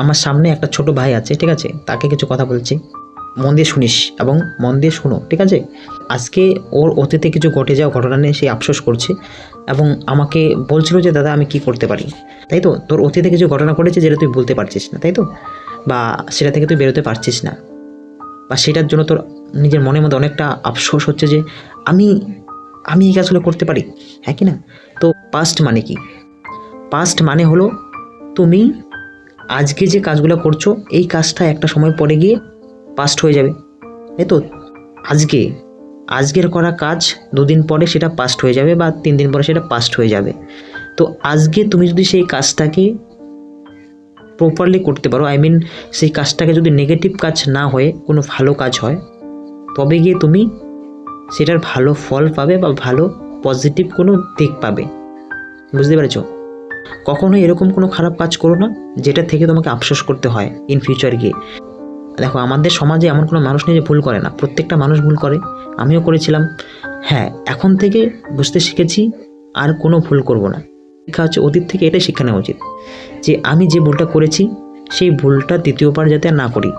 আমার সামনে একটা ছোট ভাই আছে, ঠিক আছে, তাকে কিছু কথা বলছি, মন দিয়ে শুনিস এবং মন দিয়ে শোনো, ঠিক আছে। আজকে ওর অতীতে কিছু ঘটে যাওয়া ঘটনা নিয়ে সে আফসোস করছে এবং আমাকে বলছিল যে দাদা আমি কি করতে পারি, তাই তো। তোর অতীতে কিছু ঘটনা ঘটেছে যেটা তুই বলতে পারছিস না, তাই তো, বা সেটা থেকে তুই বেরোতে পারছিস না, বা সেটার জন্য তোর নিজের মনের মধ্যে অনেকটা আফসোস হচ্ছে যে আমি আমি এই কাজগুলো করতে পারি, হ্যাঁ কি না। তো পাস্ট মানে কি? পাস্ট মানে হলো তুমি আজকে যে কাজগুলো করছো এই কাজটা একটা সময় পরে গিয়ে পাস্ট হয়ে যাবে, তাই তো। আজকের করা কাজ দুদিন পরে সেটা পাস্ট হয়ে যাবে বা 3 দিন পরে সেটা পাস্ট হয়ে যাবে। তো আজকে তুমি যদি সেই কাজটাকে প্রপারলি করতে পারো, আই মিন সেই কাজটাকে যদি নেগেটিভ কাজ না হয়ে কোনো ভালো কাজ হয়, তবে গিয়ে তুমি সেটার ভালো ফল পাবে বা ভালো পজিটিভ কোনো দিক পাবে। বুঝতে পেরেছো? কখনোই এরকম কোনো খারাপ কাজ করো না যেটা থেকে তোমাকে আফসোস করতে হয় ইন ফিউচার গিয়ে। দেখো, আমাদের সমাজে এমন কোনো মানুষ নেই যে ভুল করে না, প্রত্যেকটা মানুষ ভুল করে, আমিও করেছিলাম। হ্যাঁ, এখন থেকে বুঝতে শিখেছি আর কোনো ভুল করব না। শিক্ষা হচ্ছে অতীত থেকে এটাই শিক্ষা নেওয়া উচিত যে আমি যে ভুলটা করেছি সেই ভুলটা দ্বিতীয়বার যাতে আর না করি।